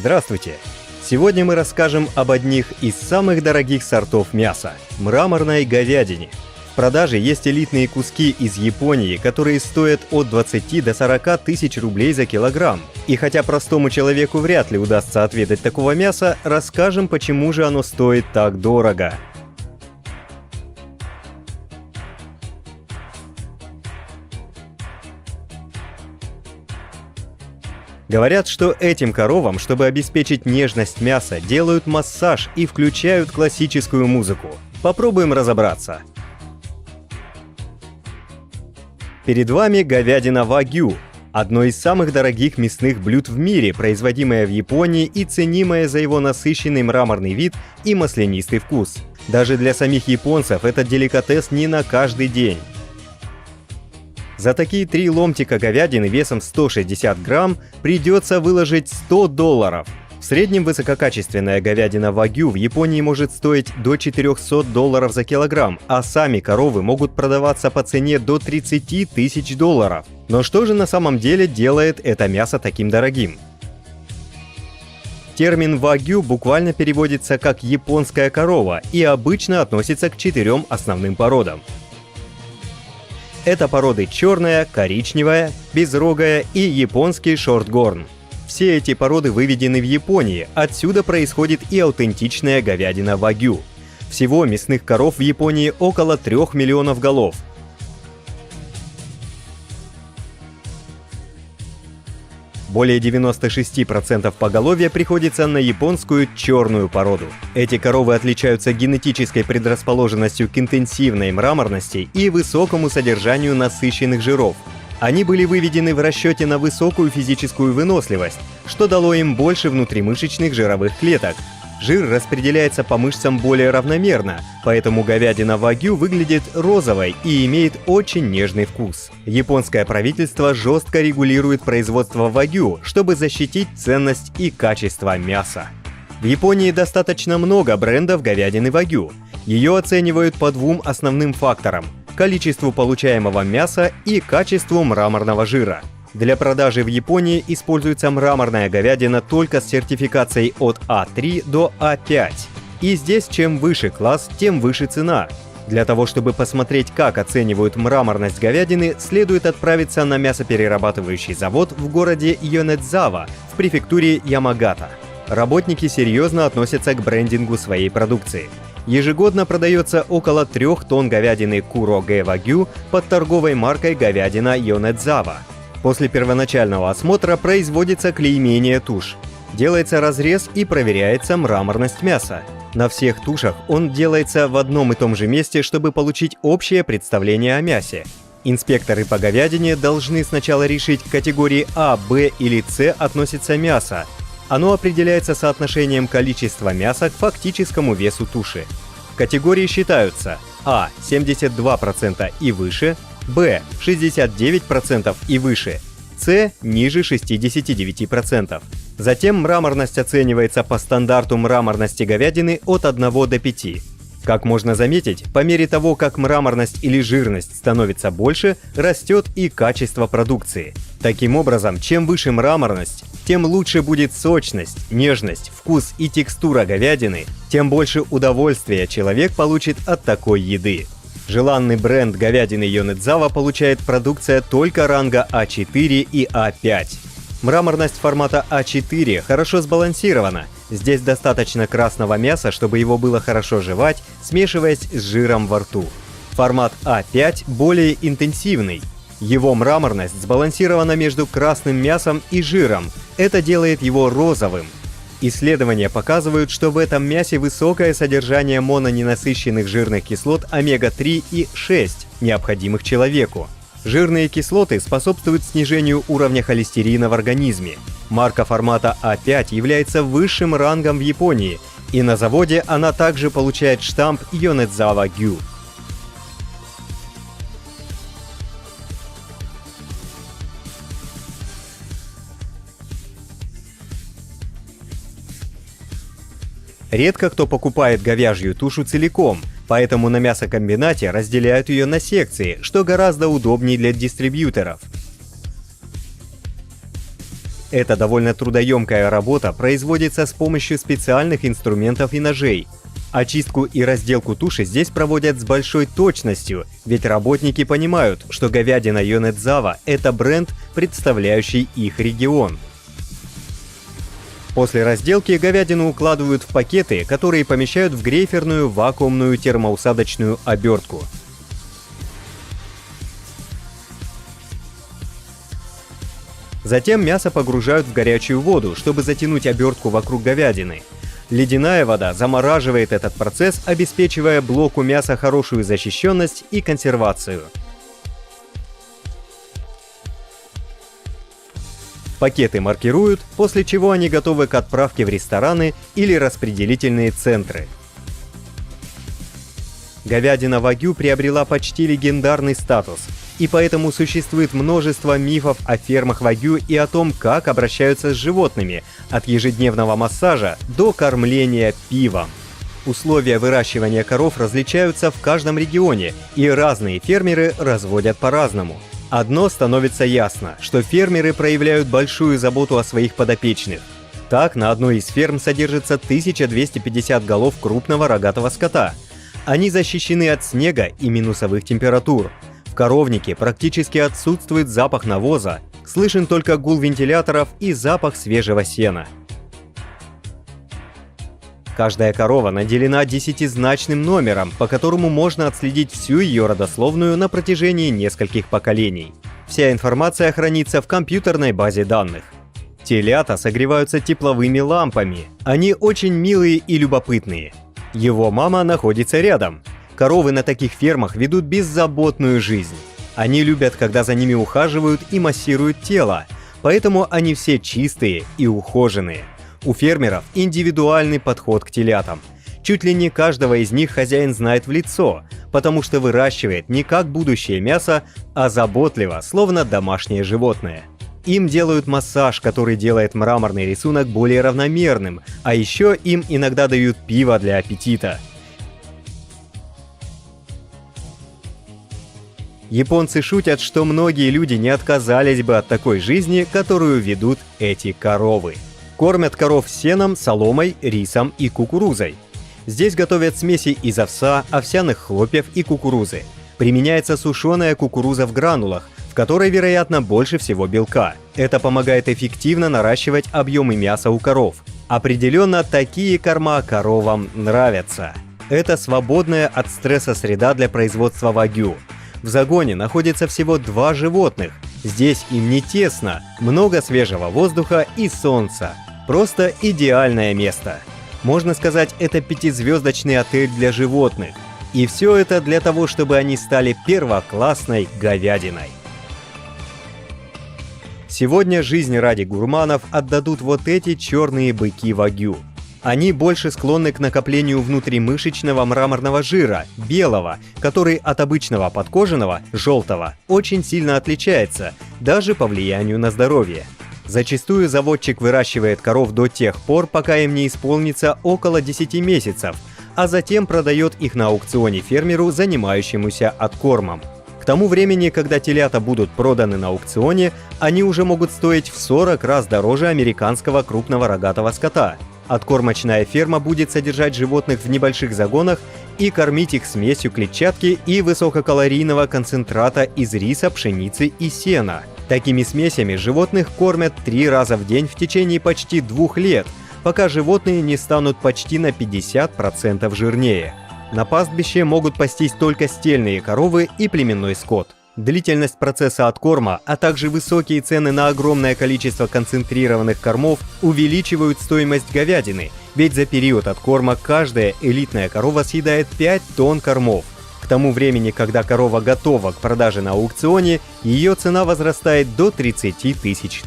Здравствуйте! Сегодня мы расскажем об одних из самых дорогих сортов мяса – мраморной говядине. В продаже есть элитные куски из Японии, которые стоят от 20 до 40 тысяч рублей за килограмм. И хотя простому человеку вряд ли удастся отведать такого мяса, расскажем, почему же оно стоит так дорого. Говорят, что этим коровам, чтобы обеспечить нежность мяса, делают массаж и включают классическую музыку. Попробуем разобраться. Перед вами говядина вагю – одно из самых дорогих мясных блюд в мире, производимое в Японии и ценимое за его насыщенный мраморный вид и маслянистый вкус. Даже для самих японцев этот деликатес не на каждый день. За такие 3 ломтика говядины весом 160 грамм придется выложить $100. В среднем высококачественная говядина вагю в Японии может стоить до $400 за килограмм, а сами коровы могут продаваться по цене до $30 тысяч. Но что же на самом деле делает это мясо таким дорогим? Термин вагю буквально переводится как «японская корова» и обычно относится к 4 основным породам. Это породы черная, коричневая, безрогая и японский шортгорн. Все эти породы выведены в Японии, отсюда происходит и аутентичная говядина вагю. Всего мясных коров в Японии около 3 миллионов голов. Более 96% поголовья приходится на японскую черную породу. Эти коровы отличаются генетической предрасположенностью к интенсивной мраморности и высокому содержанию насыщенных жиров. Они были выведены в расчете на высокую физическую выносливость, что дало им больше внутримышечных жировых клеток. Жир распределяется по мышцам более равномерно, поэтому говядина вагю выглядит розовой и имеет очень нежный вкус. Японское правительство жестко регулирует производство вагю, чтобы защитить ценность и качество мяса. В Японии достаточно много брендов говядины вагю. Ее оценивают по 2 основным факторам – количеству получаемого мяса и качеству мраморного жира. Для продажи в Японии используется мраморная говядина только с сертификацией от А3 до А5. И здесь чем выше класс, тем выше цена. Для того, чтобы посмотреть, как оценивают мраморность говядины, следует отправиться на мясоперерабатывающий завод в городе Йонэдзава в префектуре Ямагата. Работники серьезно относятся к брендингу своей продукции. Ежегодно продается около 3 тонн говядины Курогэ вагю под торговой маркой «Говядина Йонэдзава». После первоначального осмотра производится клеймение туш. Делается разрез и проверяется мраморность мяса. На всех тушах он делается в одном и том же месте, чтобы получить общее представление о мясе. Инспекторы по говядине должны сначала решить, к категории А, Б или С относится мясо. Оно определяется соотношением количества мяса к фактическому весу туши. Категории считаются: А – 72% и выше, Б – 69% и выше, С – ниже 69%. Затем мраморность оценивается по стандарту мраморности говядины от 1 до 5. Как можно заметить, по мере того, как мраморность или жирность становится больше, растет и качество продукции. Таким образом, чем выше мраморность, тем лучше будет сочность, нежность, вкус и текстура говядины, тем больше удовольствия человек получит от такой еды. Желанный бренд говядины Йонэдзава получает продукция только ранга А4 и А5. Мраморность формата А4 хорошо сбалансирована. Здесь достаточно красного мяса, чтобы его было хорошо жевать, смешиваясь с жиром во рту. Формат А5 более интенсивный. Его мраморность сбалансирована между красным мясом и жиром. Это делает его розовым. Исследования показывают, что в этом мясе высокое содержание мононенасыщенных жирных кислот омега-3 и 6, необходимых человеку. Жирные кислоты способствуют снижению уровня холестерина в организме. Марка формата А5 является высшим рангом в Японии, и на заводе она также получает штамп Йонэдзава Гю. Редко кто покупает говяжью тушу целиком, поэтому на мясокомбинате разделяют ее на секции, что гораздо удобнее для дистрибьюторов. Эта довольно трудоемкая работа производится с помощью специальных инструментов и ножей. Очистку и разделку туши здесь проводят с большой точностью, ведь работники понимают, что говядина Йонэдзава – это бренд, представляющий их регион. После разделки говядину укладывают в пакеты, которые помещают в грейферную вакуумную термоусадочную обертку. Затем мясо погружают в горячую воду, чтобы затянуть обертку вокруг говядины. Ледяная вода замораживает этот процесс, обеспечивая блоку мяса хорошую защищенность и консервацию. Пакеты маркируют, после чего они готовы к отправке в рестораны или распределительные центры. Говядина вагю приобрела почти легендарный статус, и поэтому существует множество мифов о фермах вагю и о том, как обращаются с животными, от ежедневного массажа до кормления пивом. Условия выращивания коров различаются в каждом регионе, и разные фермеры разводят по-разному. Одно становится ясно, что фермеры проявляют большую заботу о своих подопечных. Так, на одной из ферм содержится 1250 голов крупного рогатого скота. Они защищены от снега и минусовых температур. В коровнике практически отсутствует запах навоза, слышен только гул вентиляторов и запах свежего сена. Каждая корова наделена 10-значным номером, по которому можно отследить всю ее родословную на протяжении нескольких поколений. Вся информация хранится в компьютерной базе данных. Телята согреваются тепловыми лампами. Они очень милые и любопытные. Его мама находится рядом. Коровы на таких фермах ведут беззаботную жизнь. Они любят, когда за ними ухаживают и массируют тело, поэтому они все чистые и ухоженные. У фермеров индивидуальный подход к телятам. Чуть ли не каждого из них хозяин знает в лицо, потому что выращивает не как будущее мясо, а заботливо, словно домашнее животное. Им делают массаж, который делает мраморный рисунок более равномерным, а еще им иногда дают пиво для аппетита. Японцы шутят, что многие люди не отказались бы от такой жизни, которую ведут эти коровы. Кормят коров сеном, соломой, рисом и кукурузой. Здесь готовят смеси из овса, овсяных хлопьев и кукурузы. Применяется сушеная кукуруза в гранулах, в которой, вероятно, больше всего белка. Это помогает эффективно наращивать объемы мяса у коров. Определенно, такие корма коровам нравятся. Это свободная от стресса среда для производства вагю. В загоне находится всего 2 животных. Здесь им не тесно, много свежего воздуха и солнца. Просто идеальное место. Можно сказать, это 5-звездочный отель для животных. И все это для того, чтобы они стали первоклассной говядиной. Сегодня жизнь ради гурманов отдадут вот эти черные быки вагю. Они больше склонны к накоплению внутримышечного мраморного жира, белого, который от обычного подкожного, желтого, очень сильно отличается, даже по влиянию на здоровье. Зачастую заводчик выращивает коров до тех пор, пока им не исполнится около 10 месяцев, а затем продает их на аукционе фермеру, занимающемуся откормом. К тому времени, когда телята будут проданы на аукционе, они уже могут стоить в 40 раз дороже американского крупного рогатого скота. Откормочная ферма будет содержать животных в небольших загонах и кормить их смесью клетчатки и высококалорийного концентрата из риса, пшеницы и сена. Такими смесями животных кормят 3 раза в день в течение почти 2 лет, пока животные не станут почти на 50% жирнее. На пастбище могут пастись только стельные коровы и племенной скот. Длительность процесса откорма, а также высокие цены на огромное количество концентрированных кормов увеличивают стоимость говядины, ведь за период откорма каждая элитная корова съедает 5 тонн кормов. К тому времени, когда корова готова к продаже на аукционе, ее цена возрастает до $30 тысяч.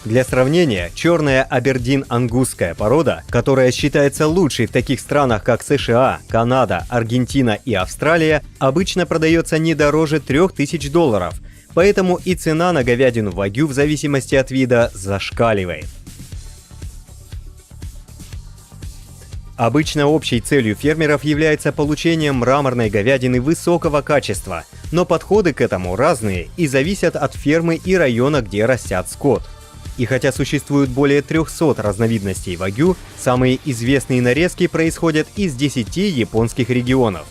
Для сравнения, черная абердин-ангусская порода, которая считается лучшей в таких странах, как США, Канада, Аргентина и Австралия, обычно продается не дороже $3000, поэтому и цена на говядину вагю в зависимости от вида зашкаливает. Обычно общей целью фермеров является получение мраморной говядины высокого качества, но подходы к этому разные и зависят от фермы и района, где растят скот. И хотя существует более 300 разновидностей вагю, самые известные нарезки происходят из 10 японских регионов.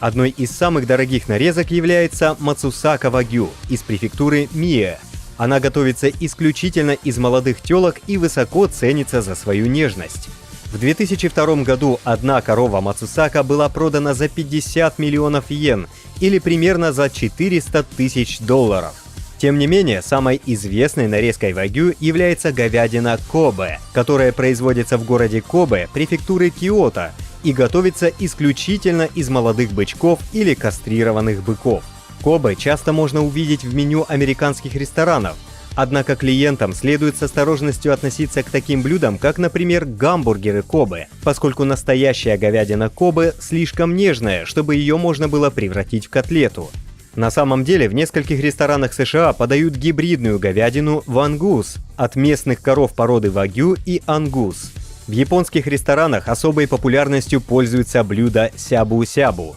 Одной из самых дорогих нарезок является Мацусака вагю из префектуры Мие. Она готовится исключительно из молодых телок и высоко ценится за свою нежность. В 2002 году одна корова Мацусака была продана за 50 миллионов йен, или примерно за 400 тысяч долларов. Тем не менее, самой известной нарезкой вагю является говядина Кобе, которая производится в городе Кобе, префектуры Киото, и готовится исключительно из молодых бычков или кастрированных быков. Кобе часто можно увидеть в меню американских ресторанов, однако клиентам следует с осторожностью относиться к таким блюдам, как, например, гамбургеры Кобе, поскольку настоящая говядина Кобе слишком нежная, чтобы ее можно было превратить в котлету. На самом деле, в нескольких ресторанах США подают гибридную говядину вангус от местных коров породы вагю и ангус. В японских ресторанах особой популярностью пользуется блюдо сябу-сябу.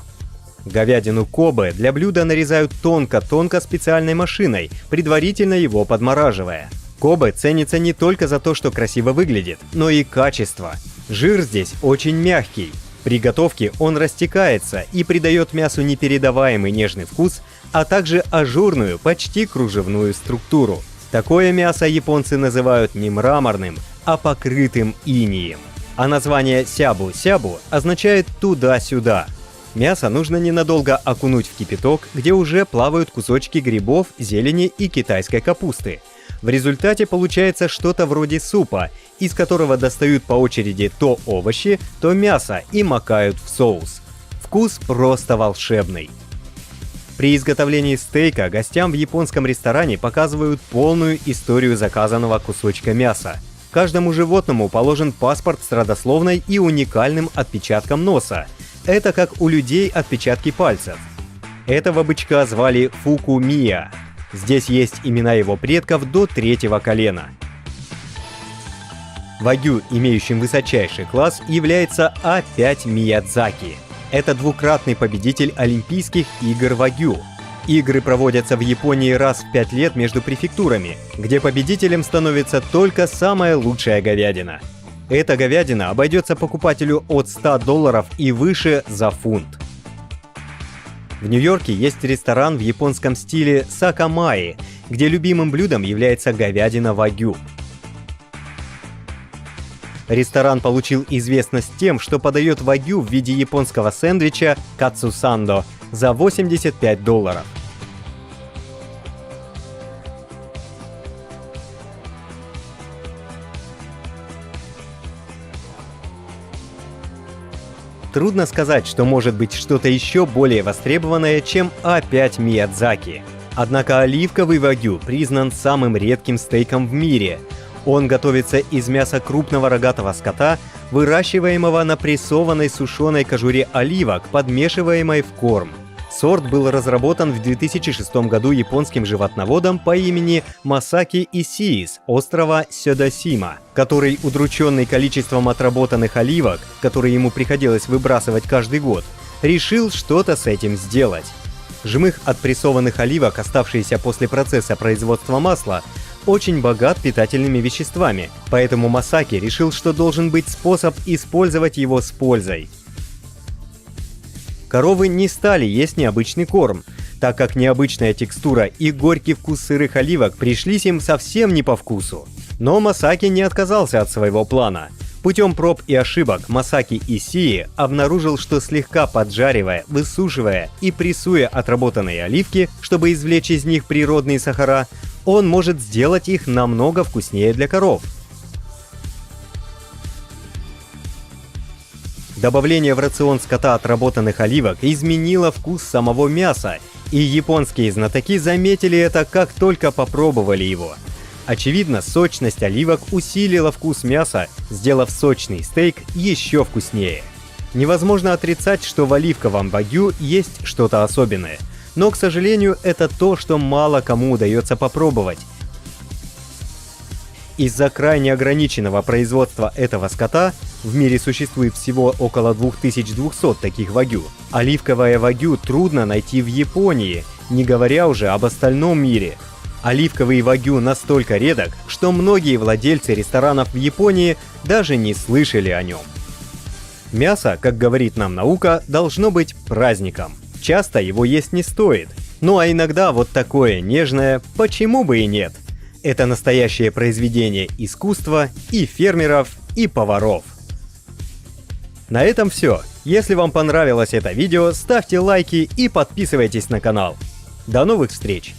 Говядину Кобе для блюда нарезают тонко-тонко специальной машиной, предварительно его подмораживая. Кобе ценится не только за то, что красиво выглядит, но и качество. Жир здесь очень мягкий. При готовке он растекается и придает мясу непередаваемый нежный вкус, а также ажурную, почти кружевную структуру. Такое мясо японцы называют не мраморным, а покрытым инеем. А название сябу-сябу означает «туда-сюда». Мясо нужно ненадолго окунуть в кипяток, где уже плавают кусочки грибов, зелени и китайской капусты. В результате получается что-то вроде супа, из которого достают по очереди то овощи, то мясо и макают в соус. Вкус просто волшебный. При изготовлении стейка гостям в японском ресторане показывают полную историю заказанного кусочка мяса. Каждому животному положен паспорт с родословной и уникальным отпечатком носа. Это как у людей отпечатки пальцев. Этого бычка звали Фуку-Мия. Здесь есть имена его предков до 3-го колена. Вагю, имеющим высочайший класс, является А5 Миядзаки. Это двукратный победитель Олимпийских игр вагю. Игры проводятся в Японии раз в 5 лет между префектурами, где победителем становится только самая лучшая говядина. Эта говядина обойдется покупателю от $100 и выше за фунт. В Нью-Йорке есть ресторан в японском стиле Сакамаи, где любимым блюдом является говядина вагю. Ресторан получил известность тем, что подает вагю в виде японского сэндвича кацусандо за $85. Трудно сказать, что может быть что-то еще более востребованное, чем А5 Миядзаки. Однако оливковый вагю признан самым редким стейком в мире. Он готовится из мяса крупного рогатого скота, выращиваемого на прессованной сушеной кожуре оливок, подмешиваемой в корм. Сорт был разработан в 2006 году японским животноводом по имени Масаки Исии с острова Сёдосима, который, удрученный количеством отработанных оливок, которые ему приходилось выбрасывать каждый год, решил что-то с этим сделать. Жмых от прессованных оливок, оставшиеся после процесса производства масла, очень богат питательными веществами, поэтому Масаки решил, что должен быть способ использовать его с пользой. Коровы не стали есть необычный корм, так как необычная текстура и горький вкус сырых оливок пришлись им совсем не по вкусу. Но Масаки не отказался от своего плана. Путем проб и ошибок Масаки Исии обнаружил, что слегка поджаривая, высушивая и прессуя отработанные оливки, чтобы извлечь из них природные сахара, он может сделать их намного вкуснее для коров. Добавление в рацион скота отработанных оливок изменило вкус самого мяса, и японские знатоки заметили это, как только попробовали его. Очевидно, сочность оливок усилила вкус мяса, сделав сочный стейк еще вкуснее. Невозможно отрицать, что в оливковом вагю есть что-то особенное, но, к сожалению, это то, что мало кому удается попробовать. Из-за крайне ограниченного производства этого скота, в мире существует всего около 2200 таких вагю, оливковое вагю трудно найти в Японии, не говоря уже об остальном мире. Оливковый вагю настолько редок, что многие владельцы ресторанов в Японии даже не слышали о нем. Мясо, как говорит нам наука, должно быть праздником. Часто его есть не стоит. Ну а иногда вот такое нежное, почему бы и нет? Это настоящее произведение искусства и фермеров, и поваров. На этом все. Если вам понравилось это видео, ставьте лайки и подписывайтесь на канал. До новых встреч!